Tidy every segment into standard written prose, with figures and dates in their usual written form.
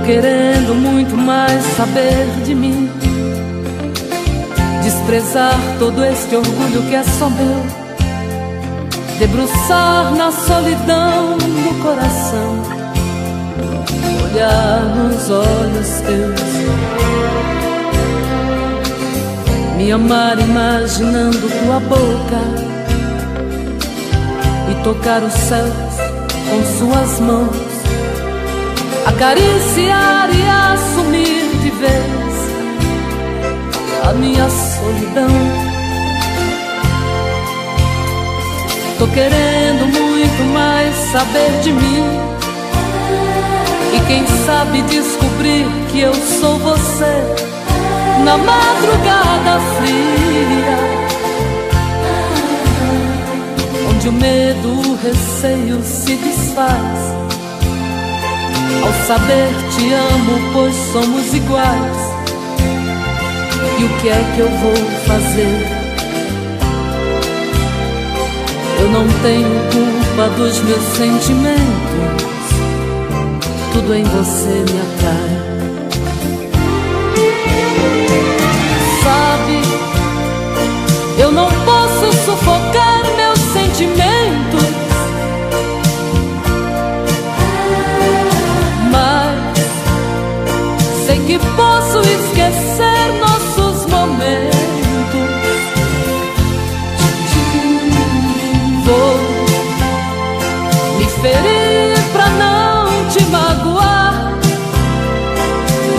querendo muito mais saber de mim, desprezar todo este orgulho que é só meu, debruçar na solidão do coração, olhar nos olhos teus, me amar imaginando tua boca e tocar os céus com suas mãos, acariciar e assumir de vez a minha solidão. Tô querendo muito mais saber de mim, e quem sabe descobrir que eu sou você na madrugada fria, onde o medo, o receio se desfaz ao saber te amo, pois somos iguais. E o que é que eu vou fazer? Eu não tenho culpa dos meus sentimentos, tudo em você me atrai. Sabe, eu não posso sufocar meus sentimentos, mas sei que posso esquecer nossos momentos. Vou me ferir pra não te magoar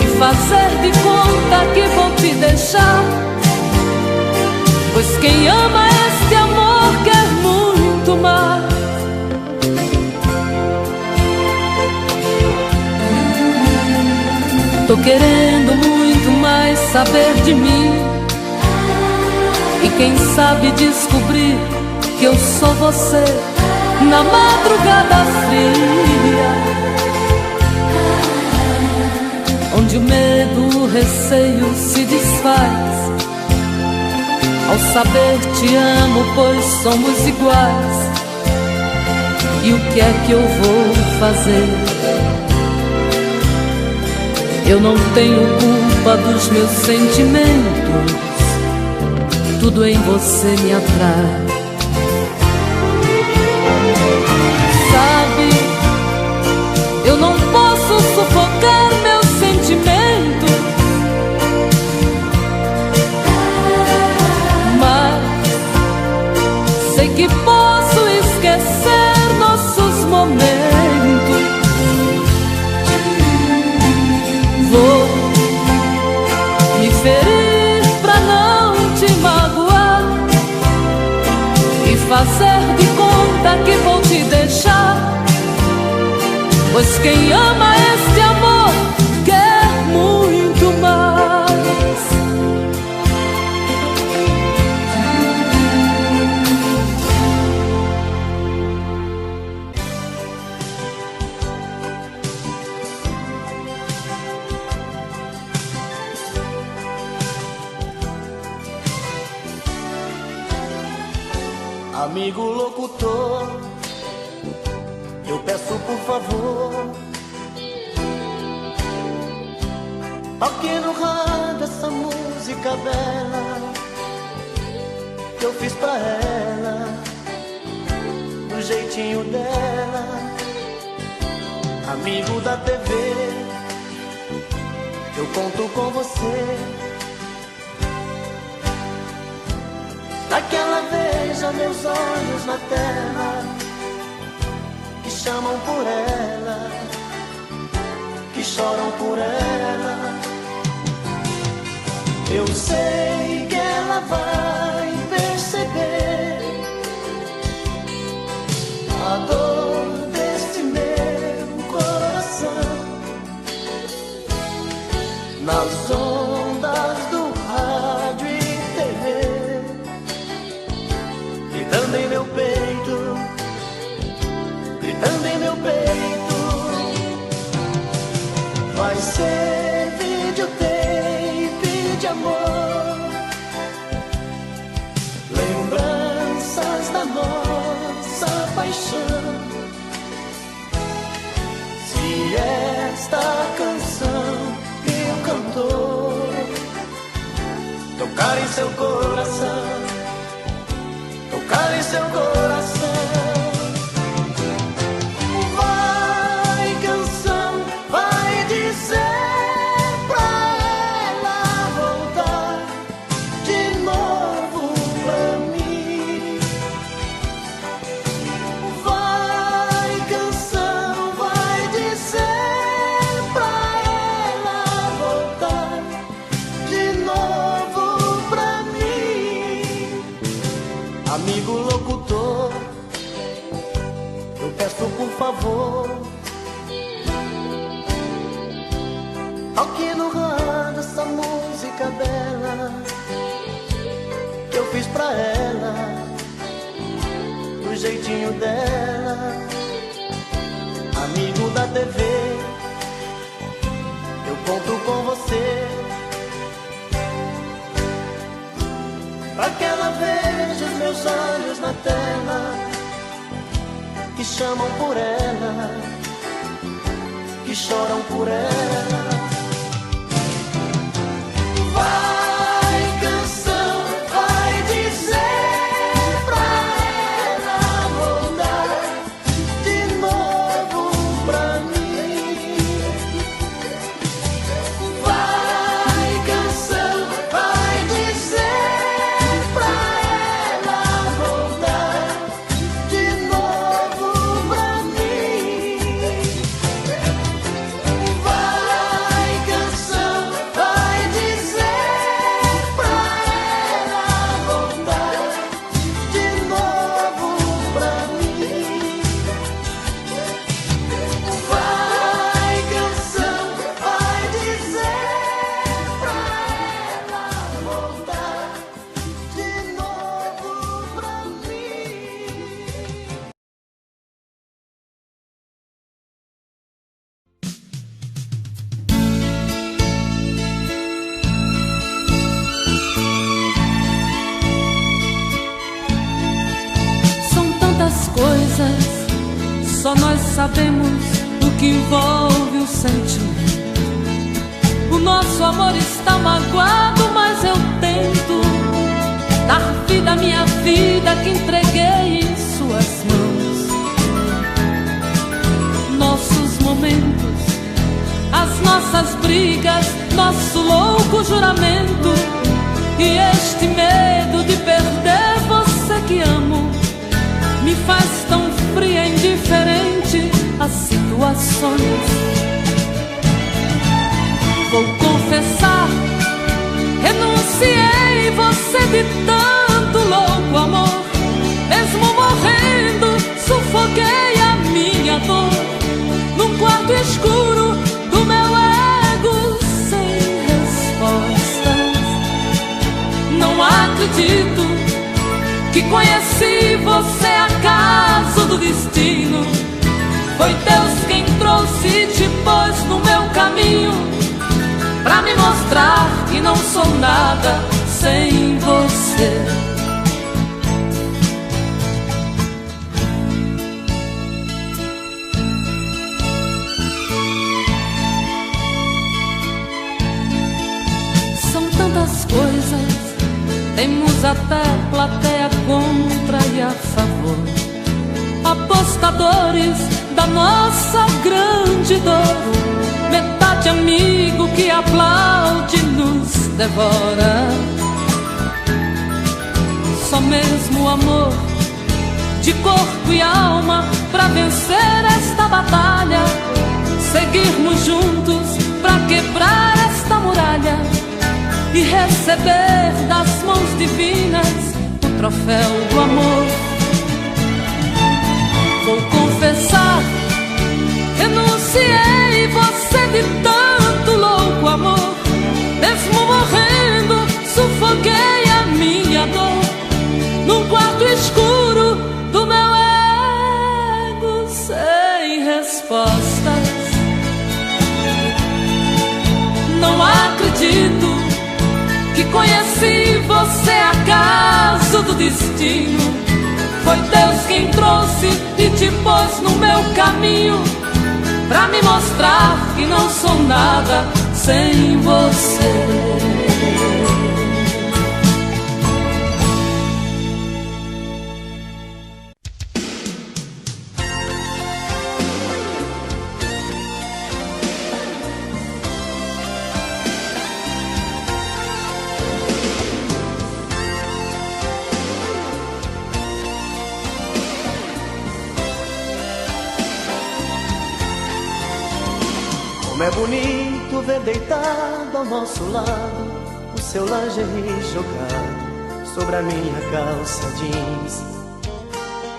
e fazer de conta que vou te deixar, pois quem ama este amor quer muito mais. Tô querendo muito mais saber de mim, e quem sabe descobrir que eu sou você na madrugada fria, onde o medo, o receio se desfaz ao saber te amo, pois somos iguais. E o que é que eu vou fazer? Eu não tenho culpa dos meus sentimentos, tudo em você me atrai. Sabe, eu não posso sufocar meus sentimentos, mas sei que posso esquecer nossos momentos. Vou me ferir pra não te magoar e fazer de conta que vou te deixar, pois quem ama este amor quer muito mais. Amigo locutor, eu peço por favor, toque no rádio essa música bela que eu fiz pra ela, do jeitinho dela. Amigo da TV, eu conto com você, pra que ela veja meus olhos na tela, que chamam por ela, que choram por ela. Eu sei que ela vai perceber a dor deste meu coração nas ondas do rádio e TV, gritando em meu peito, gritando em meu peito. Vai ser videotape de amor, lembranças da nossa paixão. Se esta canção tocar em seu coração, tocar em seu coração. Vai, canção, vai dizer pra ela voltar de novo pra mim. Vai, canção, vai dizer pra ela voltar de novo pra mim. Amigo locutor, eu peço por favor, toque no rádio essa música bela que eu fiz pra ela, do jeitinho dela. Amigo da TV, eu conto com você, pra que ela veja os meus olhos na tela, que chamam por ela, que choram por ela. Vai, canção, vai dizer pra ela voltar de novo pra mim. Vai, canção, vai dizer pra ela voltar de novo pra mim. Vai, canção, vai dizer pra ela voltar de novo pra mim. Vai, canção, vai dizer pra ela voltar de novo pra mim. São tantas coisas, só nós sabemos o que envolve o sentimento. O nosso amor está magoado, mas eu tento dar vida à minha vida que entreguei em suas mãos. Nossos momentos, as nossas brigas, nosso louco juramento e este medo de perder você que amo me faz tão fria e indiferente às situações. Vou confessar, renunciei você de tanto louco amor. Mesmo morrendo, sufoquei a minha dor num quarto escuro do meu ego sem respostas. Não acredito que conheci você acaso do destino. Foi Deus quem trouxe e te pôs no meu caminho, pra me mostrar que não sou nada sem você. São tantas coisas, temos até plateia contra e a favor, apostadores da nossa grande dor, metade amigo que aplaude nos devora. Só mesmo o amor de corpo e alma pra vencer esta batalha, seguirmos juntos pra quebrar esta muralha e receber das mãos divinas o troféu do amor. Vou confessar, renunciei você de tanto louco amor. Mesmo morrendo, sufoquei a minha dor num quarto escuro do meu ego sem respostas. Não acredito que conheci você acaso do destino. Foi Deus quem trouxe e te pôs no meu caminho, pra me mostrar que não sou nada sem você. Como é bonito ver deitado ao nosso lado o seu lingerie jogado sobre a minha calça jeans,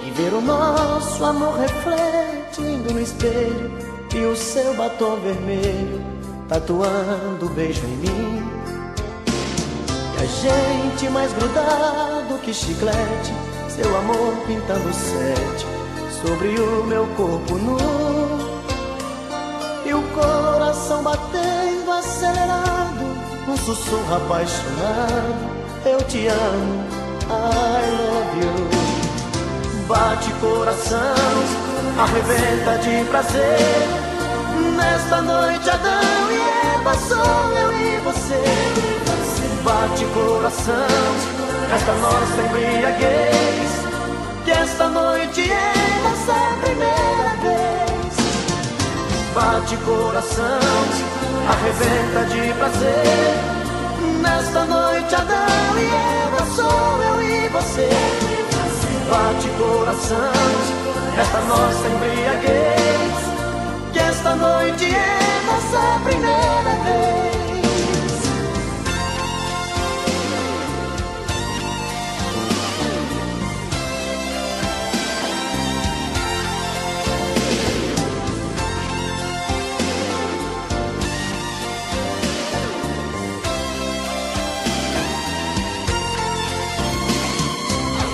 e ver o nosso amor refletindo no espelho e o seu batom vermelho tatuando o beijo em mim. E a gente mais grudado que chiclete, seu amor pintando sete sobre o meu corpo nu, e o coração batendo acelerado, um sussurro apaixonado: eu te amo, I love you. Bate coração, arrebenta de prazer, nesta noite Adão e Eva, sou eu e você. Bate coração, esta nossa embriaguez, que esta noite é nossa primeira vez. Bate coração, arrebenta de prazer, nesta noite Adão e Eva, sou eu e você. Bate coração, esta nossa embriaguez, que esta noite é nossa primeira vez.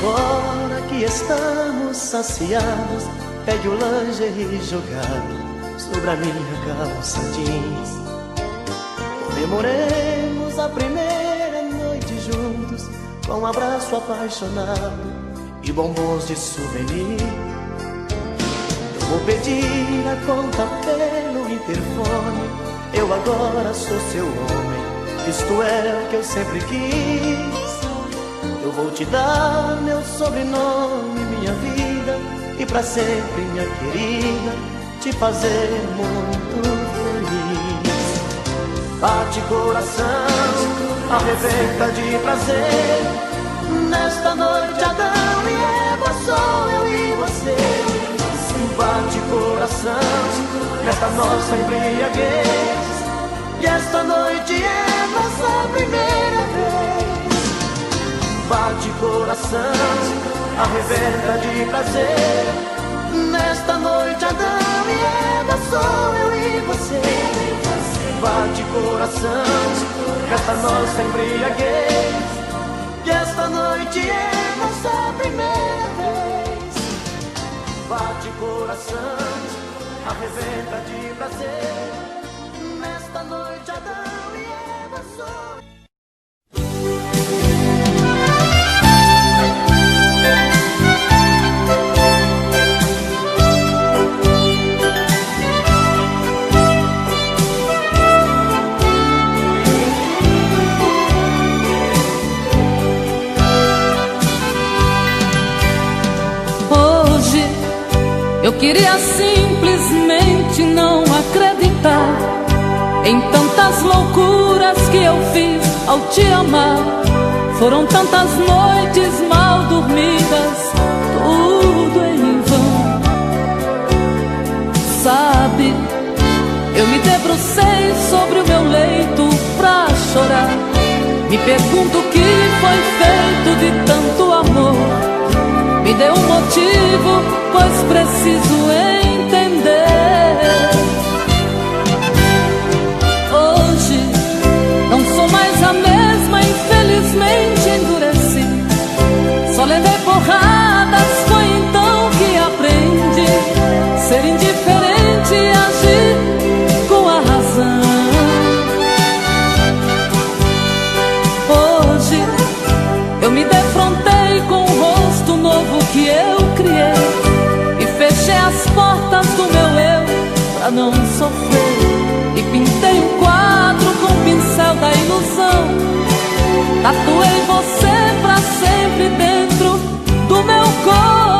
Agora que estamos saciados, pegue o lingerie jogado sobre a minha calça jeans. Comemoremos a primeira noite juntos, com um abraço apaixonado e bombons de souvenir. Eu vou pedir a conta pelo interfone, eu agora sou seu homem, isto é o que eu sempre quis. Eu vou te dar meu sobrenome, minha vida, e pra sempre, minha querida, te fazer muito feliz. Bate coração, arrebenta de prazer, nesta noite Adão e Eva, sou eu e você. Bate coração, nesta nossa embriaguez, que esta noite é nossa primeira vez. Bate coração, arrebenta de prazer, nesta noite Adão e Eva, sou eu e você. Bate coração, esta nossa embriaguez, que esta noite é nossa primeira vez. Bate coração, arrebenta de prazer, nesta noite Adão e Eva, sou eu. Eu queria simplesmente não acreditar em tantas loucuras que eu fiz ao te amar. Foram tantas noites mal dormidas, tudo em vão. Sabe, eu me debrucei sobre o meu leito pra chorar. Me pergunto o que foi feito de tanto amor. Me dê um motivo, pois preciso entender. Hoje não sou mais a mesma, infelizmente endureci. Só levei porradas, foi então que aprendi ser indiferente e agir com a razão. Hoje eu me defrontei com o rosto novo que eu criei, e fechei as portas do meu eu pra não sofrer, e pintei um quadro com o pincel da ilusão. Tatuei você pra sempre dentro do meu coração.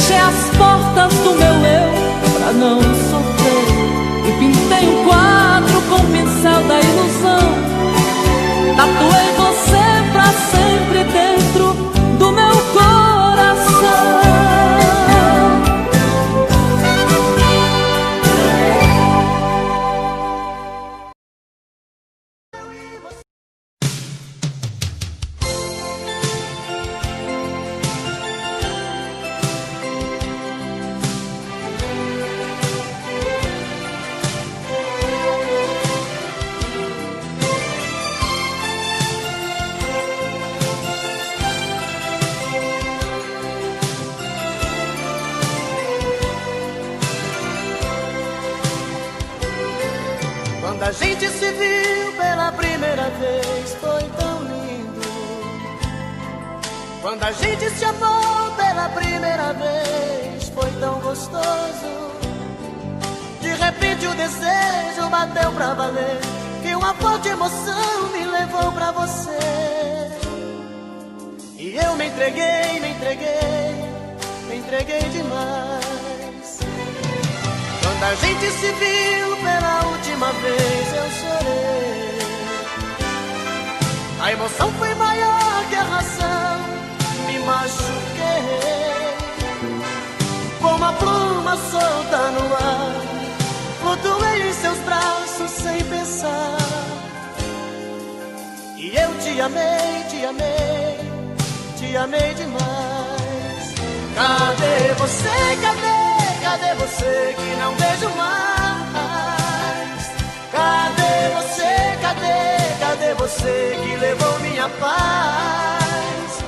Fechei as portas do meu eu pra não sofrer e pintei um quadro com o pincel da ilusão. Tatuei você pra sempre dentro do meu coração. Quando a gente se viu pela primeira vez foi tão lindo. Quando a gente se amou pela primeira vez foi tão gostoso. De repente o desejo bateu pra valer e uma forte emoção me levou pra você. E eu me entreguei, me entreguei, me entreguei demais. Quando a gente se viu pela última vez eu chorei. A emoção foi maior que a razão, me machuquei. Como a pluma solta no ar, flutuei em seus braços sem pensar. E eu te amei, te amei, te amei demais. Cadê você, cadê? Cadê você que não vejo mais? Cadê você, cadê? Cadê você que levou minha paz?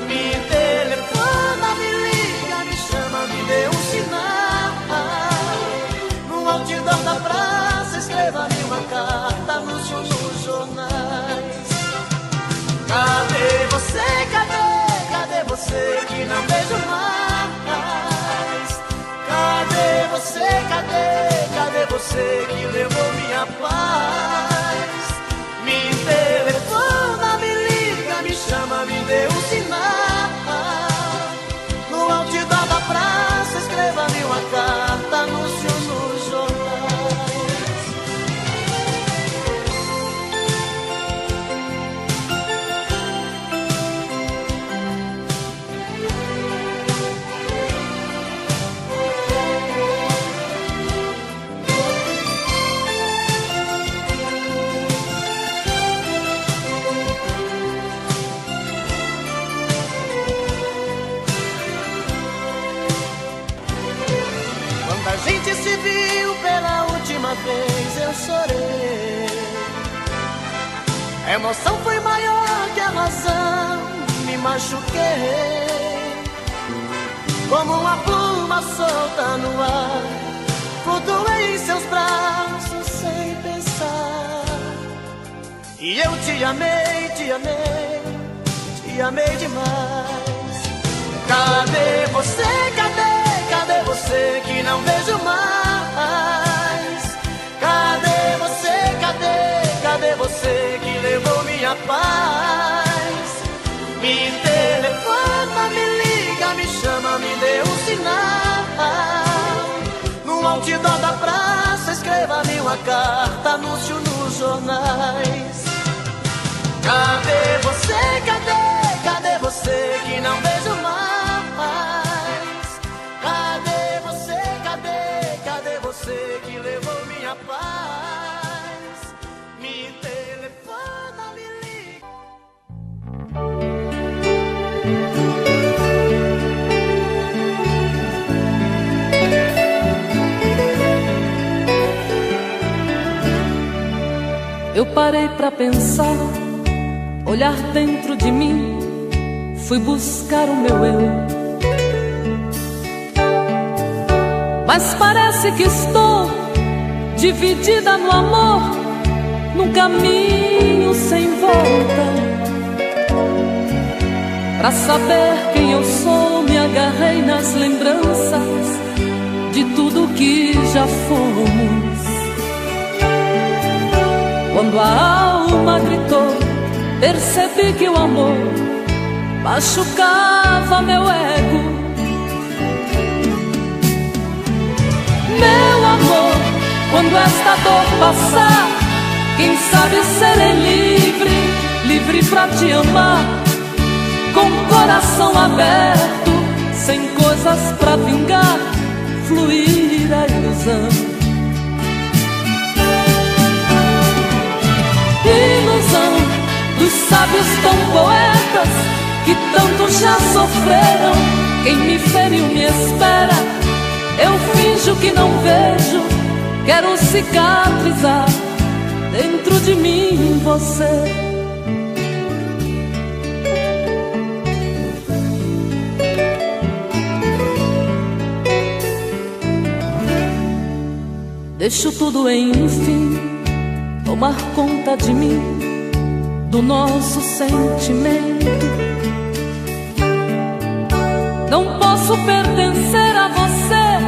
Me telefona, me liga, me chama, me dê um sinal. No outdoor da praça, escreva-me uma carta nos jornais. Cadê você, cadê? Cadê você que não vejo mais? Cadê você, cadê? Cadê você que levou minha paz? Me telefona, me liga, me chama, me dê um sinal. No outdoor da praça, escreva-me uma carta, anúncio nos jornais. A gente se viu pela última vez, eu chorei. A emoção foi maior que a razão, me machuquei. Como uma pluma solta no ar, flutuei em seus braços sem pensar. E eu te amei, te amei, te amei demais. Cadê você, cadê? Cadê você que não vejo mais? Cadê você, cadê? Cadê você que levou minha paz? Me telefona, me liga, me chama, me dê um sinal. No outdoor da praça, escreva-me uma carta, anúncio nos jornais. Cadê você, cadê? Cadê você que não vejo mais? Cadê você, cadê? Cadê você que levou minha paz? Me telefona, me liga. Eu parei pra pensar, olhar dentro de mim, fui buscar o meu eu. Mas parece que estou dividida no amor, num caminho sem volta. Pra saber quem eu sou, me agarrei nas lembranças de tudo que já fomos. Quando a alma gritou, percebi que o amor machucava meu ego. quando esta dor passar, quem sabe serei livre, livre pra te amar, com o coração aberto, sem coisas pra vingar, fluir a ilusão. Ilusão dos sábios tão poetas que tanto já sofreram. Quem me feriu me espera, eu finjo que não vejo, quero cicatrizar dentro de mim você. Deixo tudo enfim tomar conta de mim, do nosso sentimento. Não posso pertencer a você,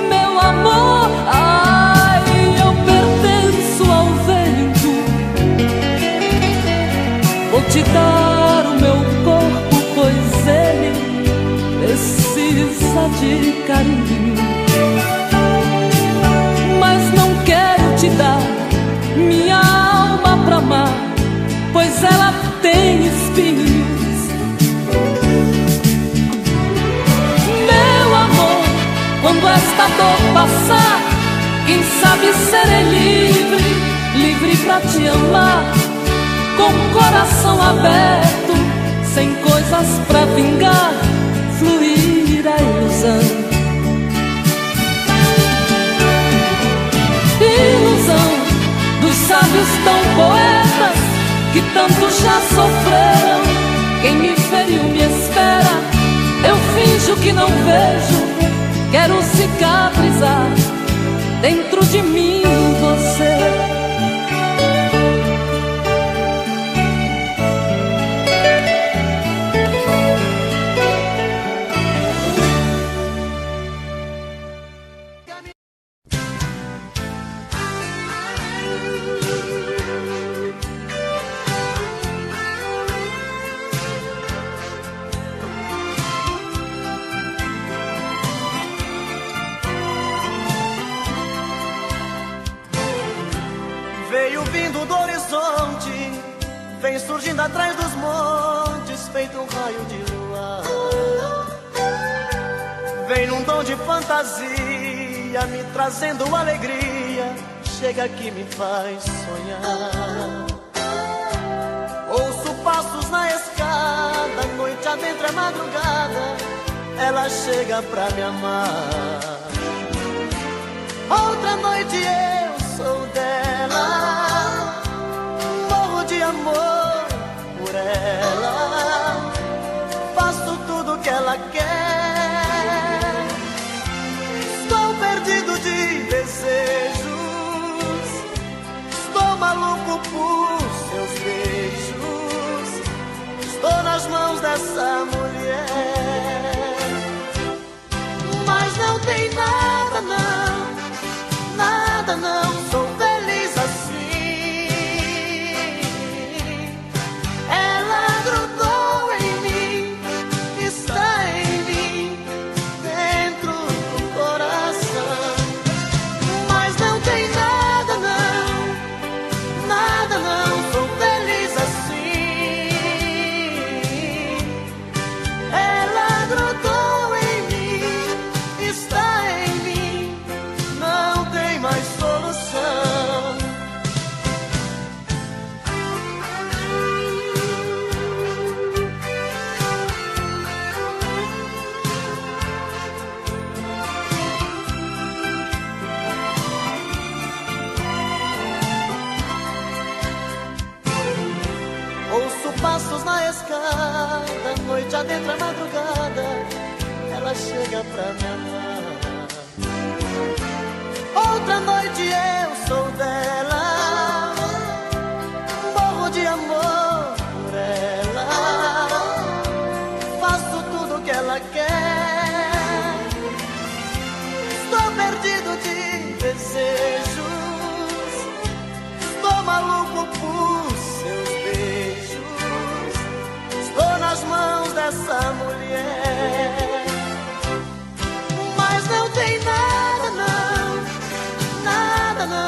meu amor. Ai, eu pertenço ao vento. Vou te dar o meu corpo, pois ele precisa de carinho. Mas não quero te dar minha alma pra amar, pois ela tem espinhos. Meu amor, quando esta dor passar, quem sabe serei livre, livre pra te amar, com o coração aberto, sem coisas pra vingar, fluir a ilusão. Ilusão dos sábios tão poetas que tanto já sofreram. Quem me feriu me espera, eu finjo que não vejo, quero cicatrizar dentro de mim você. Veio vindo do horizonte, vem surgindo atrás dos montes, feito um raio de luar. Vem num tom de fantasia, me trazendo alegria, chega aqui me faz sonhar. Ouço passos na escada, noite adentro é madrugada, ela chega pra me amar. Outra noite eu sou dela, morro de amor por ela, faço tudo que ela quer. Estou perdido de desejos, estou maluco por seus beijos, estou nas mãos dessa mulher. Mas não tem nada não, nada não, sou feliz assim. Ela grudou em mim, está em mim, dentro do coração. Mas não tem nada não, nada não, sou feliz assim. Ela grudou em mim, está em mim, não tem mais solução. Ouço passos na escada, noite adentro é madrugada, ela chega pra me amar. Outra noite eu sou dela, morro de amor por ela, faço tudo que ela quer. Estou perdido de desejos, estou maluco por seus beijos, estou nas mãos dessa mulher. Mas não tem nada não, nada não,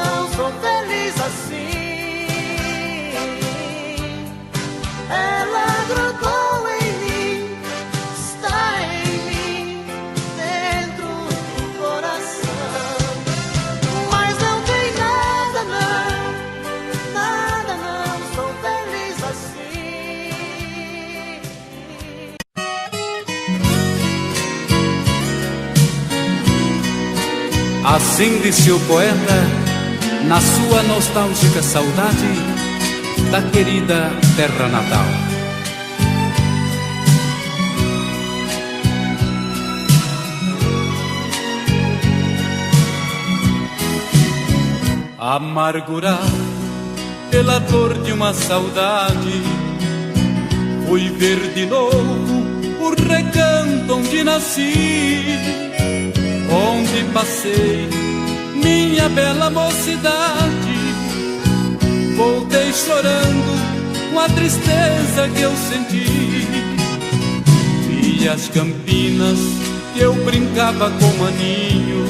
Assim disse o poeta na sua nostálgica saudade da querida terra natal. Amargurado pela dor de uma saudade, fui ver de novo o recanto onde nasci, onde passei minha bela mocidade. Voltei chorando com a tristeza que eu senti, vi as campinas que eu brincava com maninho,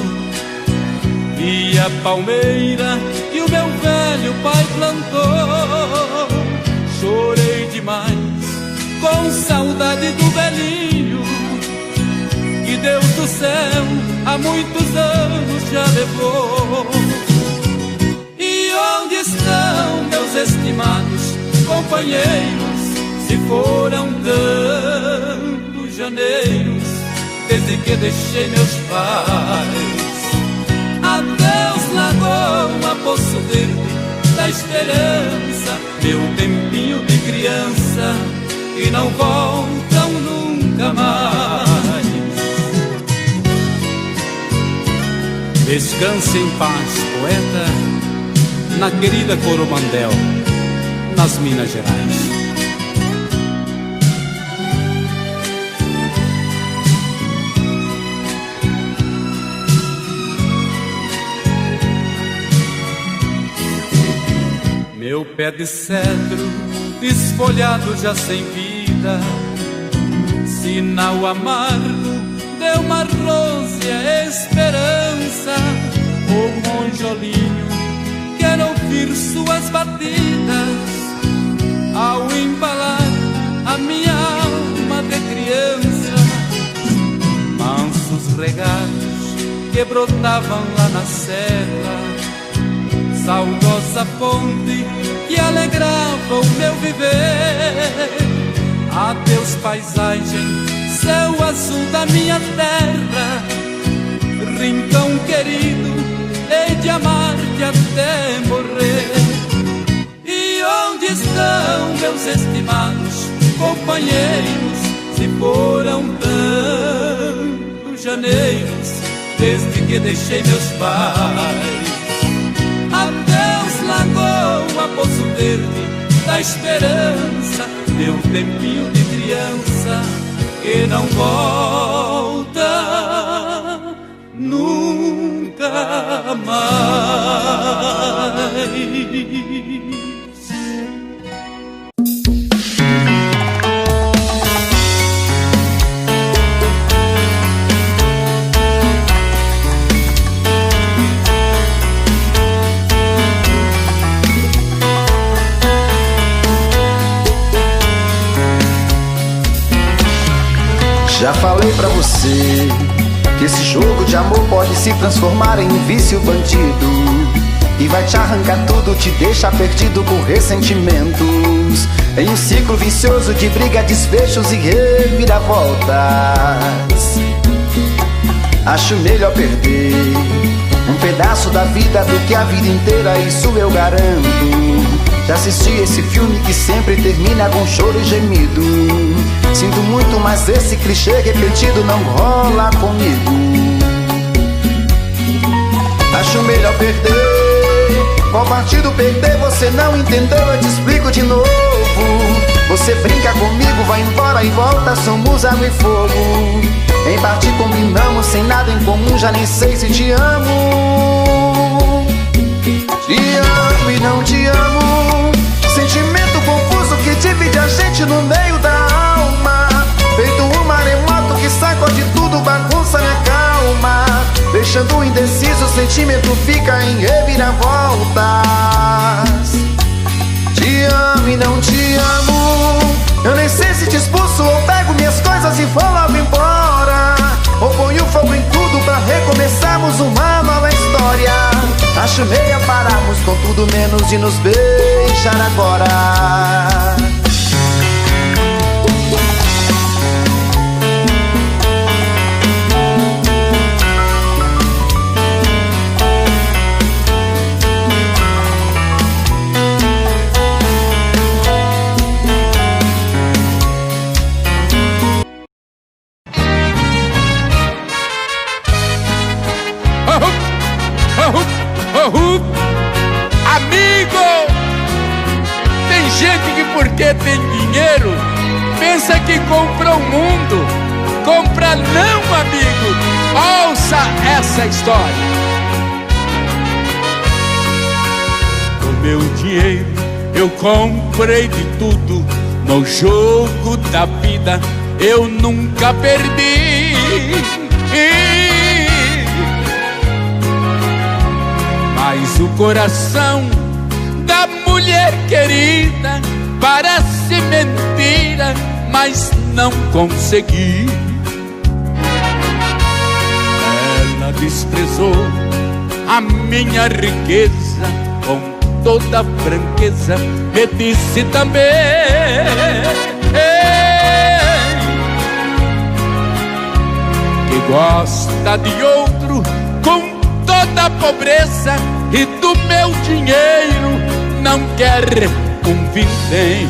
vi a palmeira que o meu velho pai plantou. Chorei demais com saudade do velhinho, que Deus do céu há muitos anos já levou. E onde estão meus estimados companheiros? Se foram tantos janeiros desde que deixei meus pais. Adeus, Lagoa, Poço Verde da Esperança, meu tempinho de criança, que não voltam nunca mais. Descanse em paz, poeta, na querida Coromandel, nas Minas Gerais. Meu pé de cedro, desfolhado já sem vida, sinal amargo de uma rósea esperança. O monjolinho quer ouvir suas batidas ao embalar a minha alma de criança. Mansos regatos que brotavam lá na serra, saudosa fonte que alegrava o meu viver. Adeus, paisagem, céu azul da minha terra, rincão querido, hei de amar-te até morrer. E onde estão meus estimados companheiros? Se foram tantos janeiros desde que deixei meus pais. Adeus, Lagoa, Poço Verde da Esperança, meu tempinho de criança, que não volta nunca mais. Já falei pra você que esse jogo de amor pode se transformar em um vício bandido, e vai te arrancar tudo, te deixar perdido por ressentimentos, em um ciclo vicioso de briga, desfechos e reviravoltas. Acho melhor perder um pedaço da vida do que a vida inteira, isso eu garanto. Já assisti esse filme que sempre termina com choro e gemido. Sinto muito, mas esse clichê repetido não rola comigo. Acho melhor perder. Qual partido perder? Você não entendeu, eu te explico de novo. Você brinca comigo, vai embora e volta, somos água e fogo. Em parte combinamos, sem nada em comum, já nem sei se te amo. Te amo e não te amo, sentimento confuso que divide a gente no meio da alma. Feito um maremoto que sacode tudo, bagunça minha calma, deixando indeciso, o sentimento fica em reviravoltas. Te amo e não te amo, eu nem sei se te expulso ou pego minhas coisas e vou logo embora, ou ponho fogo em tudo pra recomeçarmos uma nova história. Acho meia pararmos com tudo menos de nos beijar agora. pensa que compra o mundo. Compra não, amigo. Ouça essa história. Com meu dinheiro eu comprei de tudo. No jogo da vida eu nunca perdi. Mas o coração da mulher querida parece mentira, mas não consegui. Ela desprezou a minha riqueza, com toda franqueza me disse também que gosta de outro com toda a pobreza, e do meu dinheiro não quer um vintém.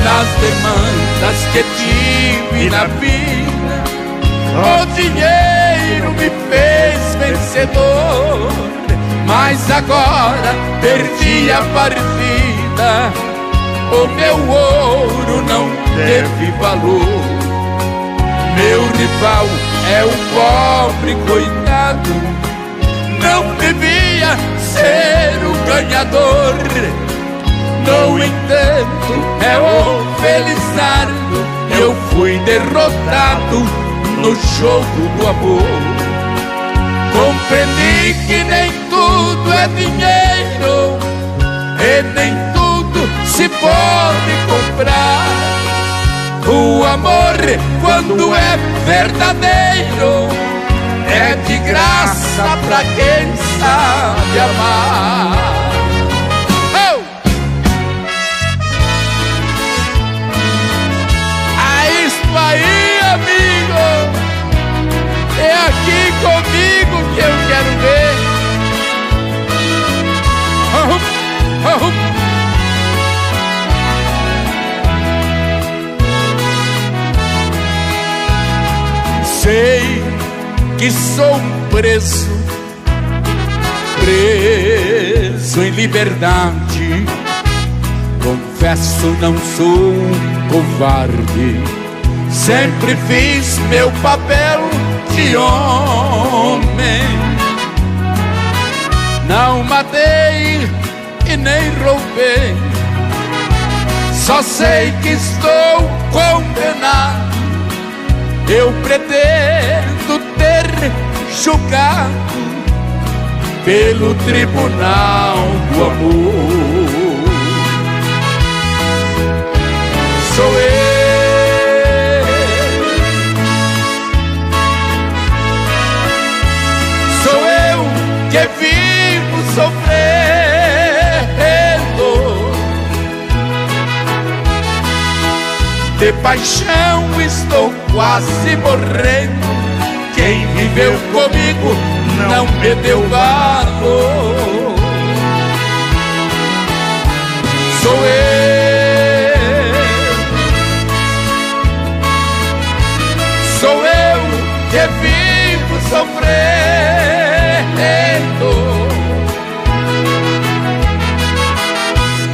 Nas demandas que tive na vida, o dinheiro me fez vencedor. Mas agora perdi a partida, o meu ouro não teve valor. Meu rival é o pobre coitado, não devia ser o ganhador. No entanto, é o Felizardo, eu fui derrotado no jogo do amor. Compreendi que nem tudo é dinheiro, e nem tudo se pode comprar. O amor, quando é verdadeiro, é de graça pra quem sabe amar. Oh! É isso aí, amigo. É aqui comigo que eu quero ver. Oh, oh. Sei que sou um preso em liberdade. Confesso, não sou um covarde. Sempre fiz meu papel de homem. Não matei e nem roubei. Só sei que estou condenado. Eu pretendo ter julgado pelo tribunal do amor. Sou eu, sou eu que vivo sofrendo. De paixão estou quase morrendo. Quem viveu comigo não me deu valor. Sou eu que vivo sofrendo.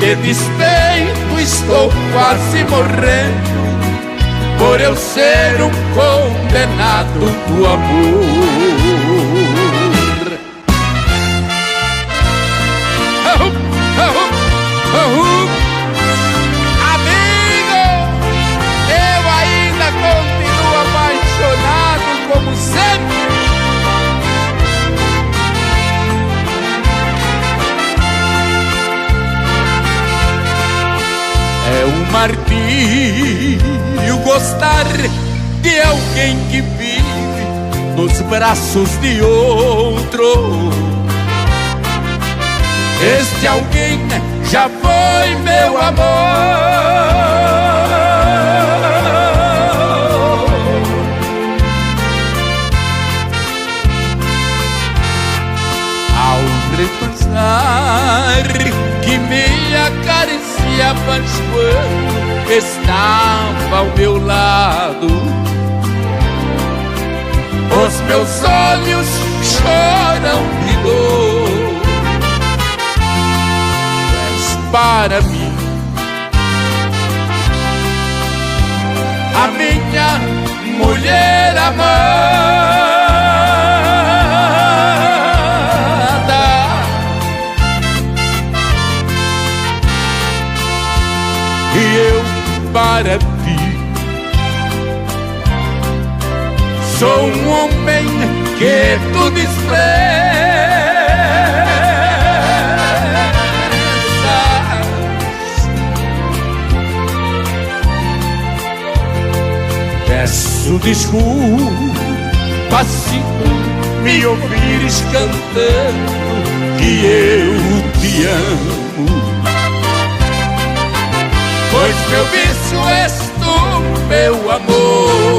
De despeito estou quase morrendo, por eu ser um condenado do amor. Amigo, eu ainda continuo apaixonado como sempre. É um martírio gostar de alguém que vive nos braços de outro. Este alguém já foi meu amor. Ao repensar que me acariciavas quando estava ao meu lado, os meus olhos choram de dor. Tu és para mim mulher amada. E eu para ti sou um homem que tu desprezas. Peço desculpas se me ouvires cantando que eu te amo, pois meu vício és tu, meu amor.